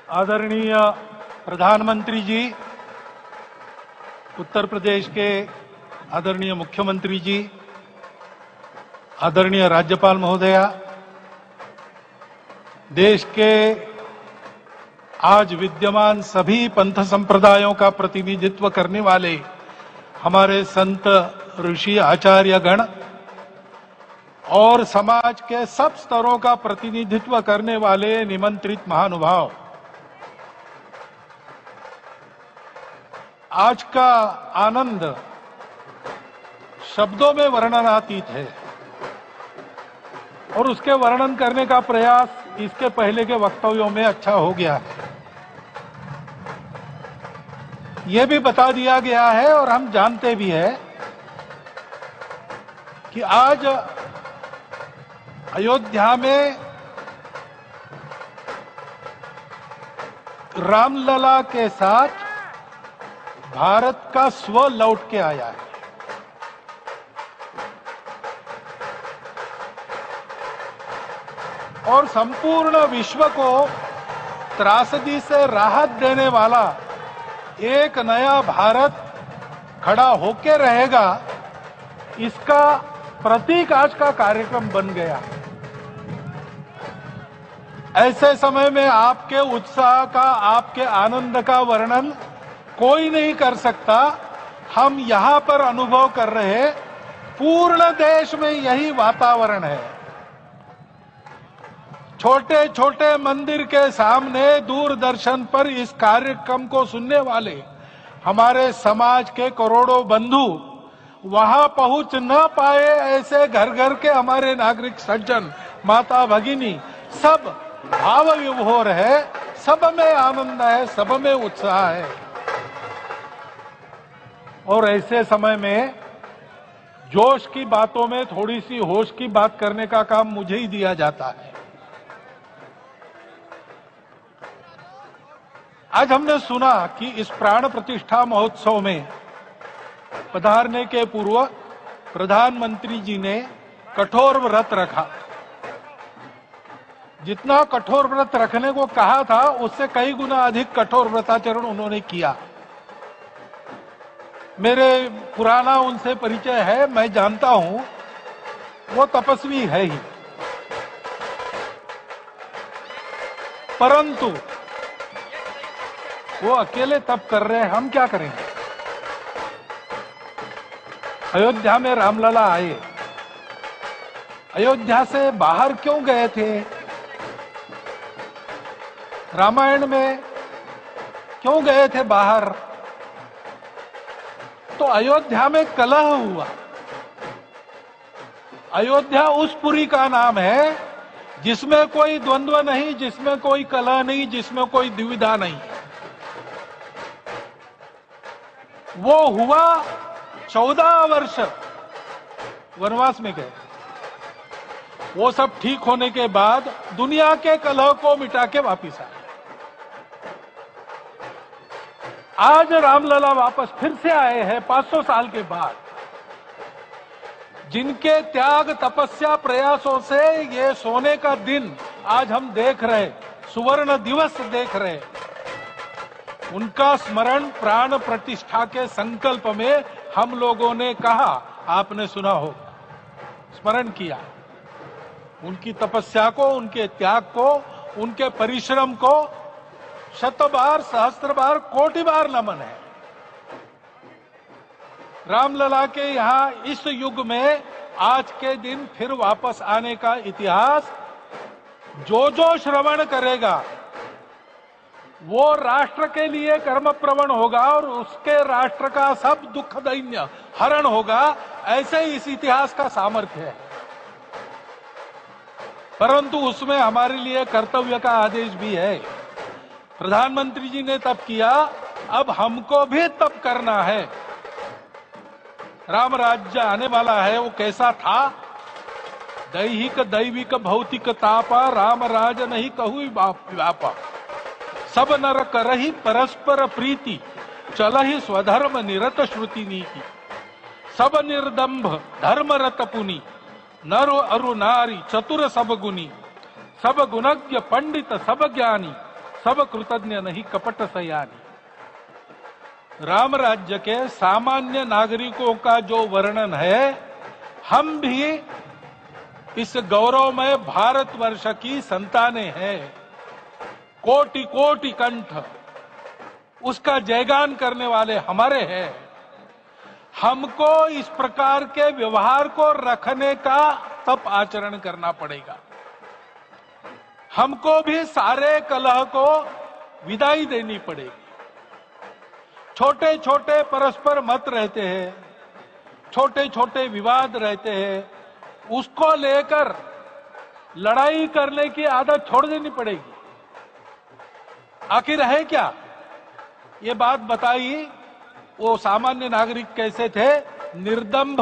आदरणीय प्रधानमंत्री जी, उत्तर प्रदेश के आदरणीय मुख्यमंत्री जी, आदरणीय राज्यपाल महोदया, देश के आज विद्यमान सभी पंथ संप्रदायों का प्रतिनिधित्व करने वाले हमारे संत ऋषि आचार्य गण और समाज के सब स्तरों का प्रतिनिधित्व करने वाले निमंत्रित महानुभाव, आज का आनंद शब्दों में वर्णनातीत है और उसके वर्णन करने का प्रयास इसके पहले के वक्तव्यों में अच्छा हो गया है। यह भी बता दिया गया है और हम जानते भी हैं कि आज अयोध्या में रामलला के साथ भारत का स्व लौट के आया है। और संपूर्ण विश्व को त्रासदी से राहत देने वाला एक नया भारत खड़ा होके रहेगा, इसका प्रतीक आज का कार्यक्रम बन गया। ऐसे समय में आपके उत्साह का, आपके आनंद का वर्णन कोई नहीं कर सकता। हम यहां पर अनुभव कर रहे, पूर्ण देश में यही वातावरण है। छोटे छोटे मंदिर के सामने दूरदर्शन पर इस कार्यक्रम को सुनने वाले हमारे समाज के करोड़ों बंधु वहां पहुंच न पाए, ऐसे घर घर के हमारे नागरिक सज्जन, माता भगिनी सब भाव विभोर है, सब में आनंद है, सब में उत्साह है। और ऐसे समय में जोश की बातों में थोड़ी सी होश की बात करने का काम मुझे ही दिया जाता है। आज हमने सुना कि इस प्राण प्रतिष्ठा महोत्सव में पधारने के पूर्व प्रधानमंत्री जी ने कठोर व्रत रखा। जितना कठोर व्रत रखने को कहा था, उससे कई गुना अधिक कठोर व्रताचरण उन्होंने किया। मेरे पुराना उनसे परिचय है, मैं जानता हूं वो तपस्वी है ही, परंतु वो अकेले तप कर रहे हैं, हम क्या करेंगे। अयोध्या में रामलला आए, अयोध्या से बाहर क्यों गए थे? रामायण में क्यों गए थे बाहर? तो अयोध्या में कलह हुआ। अयोध्या उस पुरी का नाम है जिसमें कोई द्वंद्व नहीं, जिसमें कोई कलह नहीं, जिसमें कोई दुविधा नहीं। वो हुआ 14 वर्ष वनवास में गए। वो सब ठीक होने के बाद दुनिया के कलह को मिटा के वापिस आए। आज रामलला वापस फिर से आए हैं 500 साल के बाद। जिनके त्याग, तपस्या, प्रयासों से ये सोने का दिन आज हम देख रहे, सुवर्ण दिवस देख रहे, उनका स्मरण प्राण प्रतिष्ठा के संकल्प में हम लोगों ने कहा, आपने सुना हो, स्मरण किया। उनकी तपस्या को, उनके त्याग को, उनके परिश्रम को शत बार, सहस्त्र बार, कोटि बार नमन है। रामलला के यहां इस युग में आज के दिन फिर वापस आने का इतिहास जो जो श्रवण करेगा वो राष्ट्र के लिए कर्म प्रवण होगा और उसके राष्ट्र का सब दुख दैन्य हरण होगा। ऐसे इस इतिहास का सामर्थ्य है। परंतु उसमें हमारे लिए कर्तव्य का आदेश भी है। प्रधानमंत्री जी ने तप किया, अब हमको भी तप करना है। राम राज्य आने वाला है, वो कैसा था? दैहिक दैविक भौतिक तापा, राम राज नहीं कहु व्यापा। सब नर करहि परस्पर प्रीति, चलहि स्वधर्म निरत श्रुति नीति। सब निर्दंभ धर्म रत पुनि, नर अरु नारी चतुर सब गुनी। सब गुणज्ञ पंडित सब ज्ञानी, सब कृतज्ञ नहीं कपट सयानी। राम राज्य के सामान्य नागरिकों का जो वर्णन है, हम भी इस गौरवमय भारतवर्ष की संतानें हैं। कोटि कोटि कंठ उसका जयगान करने वाले हमारे हैं। हमको इस प्रकार के व्यवहार को रखने का तप आचरण करना पड़ेगा। हमको भी सारे कलह को विदाई देनी पड़ेगी। छोटे छोटे परस्पर मत रहते हैं, छोटे छोटे विवाद रहते हैं, उसको लेकर लड़ाई करने की आदत छोड़ देनी पड़ेगी। आखिर है क्या? ये बात बताई, वो सामान्य नागरिक कैसे थे? निर्दंभ,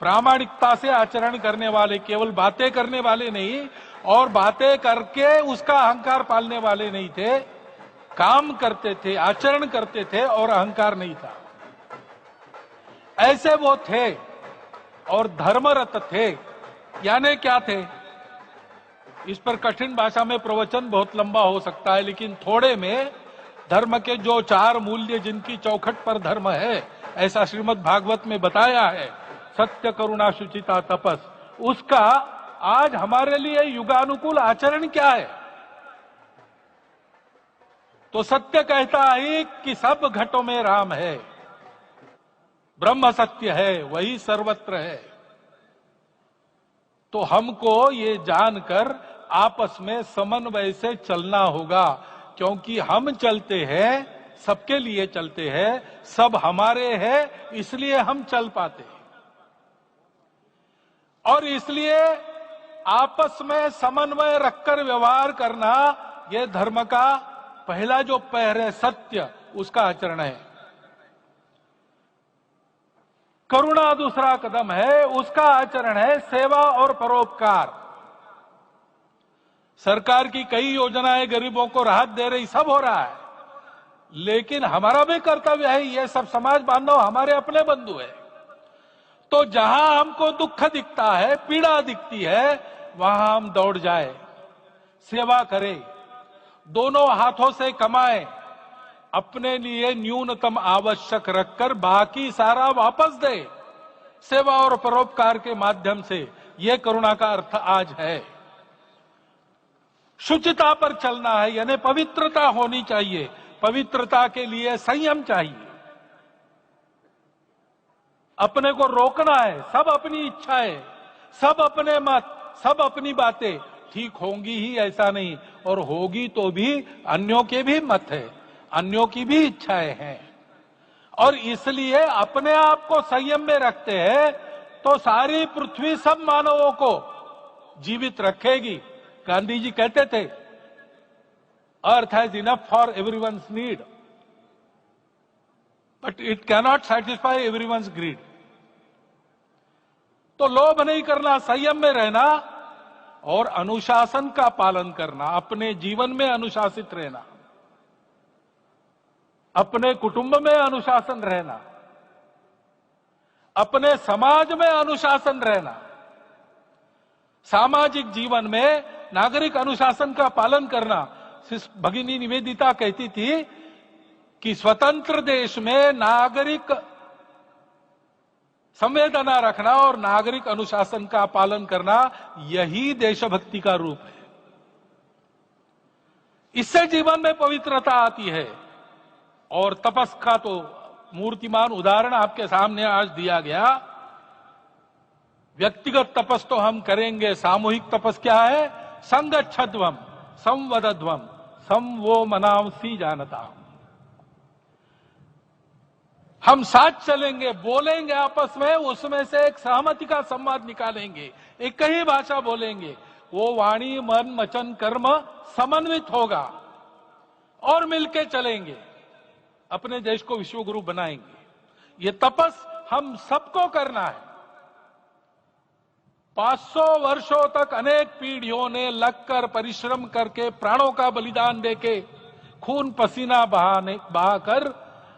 प्रामाणिकता से आचरण करने वाले, केवल बातें करने वाले नहीं और बातें करके उसका अहंकार पालने वाले नहीं थे। काम करते थे, आचरण करते थे और अहंकार नहीं था। ऐसे वो थे और धर्मरत थे। यानी क्या थे? इस पर कठिन भाषा में प्रवचन बहुत लंबा हो सकता है, लेकिन थोड़े में धर्म के जो 4 मूल्य जिनकी चौखट पर धर्म है, ऐसा श्रीमद् भागवत में बताया है, सत्य करुणा शुचिता तपस, उसका आज हमारे लिए युगानुकूल आचरण क्या है? तो सत्य कहता है कि सब घटों में राम है, ब्रह्म सत्य है, वही सर्वत्र है। तो हमको ये जानकर आपस में समन्वय से चलना होगा, क्योंकि हम चलते हैं, सबके लिए चलते हैं, सब हमारे हैं, इसलिए हम चल पाते हैं। और इसलिए आपस में समन्वय रखकर व्यवहार करना, यह धर्म का पहला जो पैर है, सत्य, उसका आचरण है। करुणा दूसरा कदम है, उसका आचरण है सेवा और परोपकार। सरकार की कई योजनाएं गरीबों को राहत दे रही, सब हो रहा है, लेकिन हमारा भी कर्तव्य है, ये सब समाज बांधव हमारे अपने बंधु है। तो जहां हमको दुख दिखता है, पीड़ा दिखती है, वहां हम दौड़ जाए, सेवा करें, दोनों हाथों से कमाएं, अपने लिए न्यूनतम आवश्यक रखकर बाकी सारा वापस दे, सेवा और परोपकार के माध्यम से। यह करुणा का अर्थ आज है। शुचिता पर चलना है, यानी पवित्रता होनी चाहिए। पवित्रता के लिए संयम चाहिए, अपने को रोकना है। सब अपनी इच्छाएं, सब अपने मत, सब अपनी बातें ठीक होंगी ही ऐसा नहीं, और होगी तो भी अन्यों के भी मत है, अन्यों की भी इच्छाएं हैं। और इसलिए अपने आप को संयम में रखते हैं तो सारी पृथ्वी सब मानवों को जीवित रखेगी। गांधी जी कहते थे, earth has enough for everyone's need, but it cannot satisfy everyone's greed. तो लोभ नहीं करना, संयम में रहना और अनुशासन का पालन करना, अपने जीवन में अनुशासित रहना, अपने कुटुंब में अनुशासन रहना, अपने समाज में अनुशासन रहना। सामाजिक जीवन में नागरिक अनुशासन का पालन करना। भगिनी निवेदिता कहती थी कि स्वतंत्र देश में नागरिक संवेदना रखना और नागरिक अनुशासन का पालन करना, यही देशभक्ति का रूप है। इससे जीवन में पवित्रता आती है। और तपस का तो मूर्तिमान उदाहरण आपके सामने आज दिया गया। व्यक्तिगत तपस तो हम करेंगे, सामूहिक तपस क्या है? संगच्छध्वम संवदध्वम संवो मनांसी जानता। हम साथ चलेंगे, बोलेंगे आपस में, उसमें से एक सहमति का संवाद निकालेंगे, एक ही भाषा बोलेंगे, वो वाणी मन वचन कर्म समन्वित होगा और मिलके चलेंगे, अपने देश को विश्व गुरु बनाएंगे। ये तपस हम सबको करना है। 500 वर्षों तक अनेक पीढ़ियों ने लगकर परिश्रम करके, प्राणों का बलिदान देके, खून पसीना बहाकर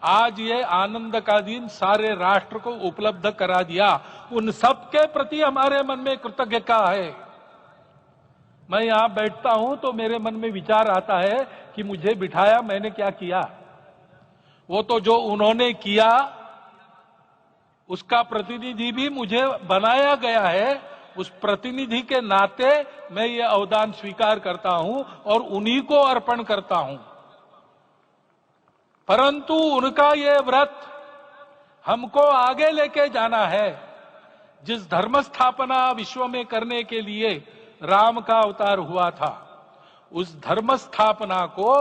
आज ये आनंद का दिन सारे राष्ट्र को उपलब्ध करा दिया। उन सबके प्रति हमारे मन में कृतज्ञता है। मैं यहां बैठता हूं तो मेरे मन में विचार आता है कि मुझे बिठाया, मैंने क्या किया। वो तो जो उन्होंने किया उसका प्रतिनिधि भी मुझे बनाया गया है। उस प्रतिनिधि के नाते मैं ये अवदान स्वीकार करता हूं और उन्हीं को अर्पण करता हूं। परंतु उनका ये व्रत हमको आगे लेके जाना है। जिस धर्म स्थापना विश्व में करने के लिए राम का अवतार हुआ था, उस धर्म स्थापना को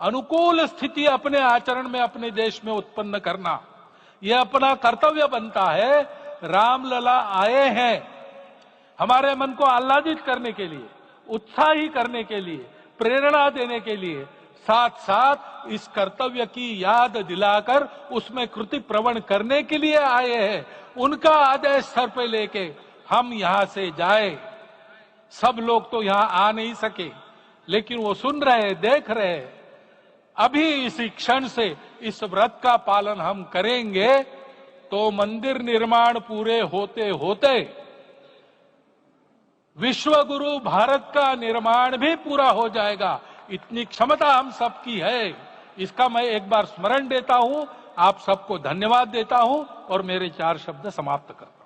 अनुकूल स्थिति अपने आचरण में अपने देश में उत्पन्न करना, यह अपना कर्तव्य बनता है। रामलला आए हैं हमारे मन को आह्लादित करने के लिए, उत्साही करने के लिए, प्रेरणा देने के लिए, साथ साथ इस कर्तव्य की याद दिलाकर उसमें कृति प्रवण करने के लिए आए हैं। उनका आदेश सर पे लेके हम यहां से जाए। सब लोग तो यहां आ नहीं सके, लेकिन वो सुन रहे, देख रहे। अभी इसी क्षण से इस व्रत का पालन हम करेंगे तो मंदिर निर्माण पूरे होते होते विश्व गुरु भारत का निर्माण भी पूरा हो जाएगा। इतनी क्षमता हम सबकी है। इसका मैं एक बार स्मरण देता हूं, आप सबको धन्यवाद देता हूं और मेरे 4 शब्द समाप्त करता हूं।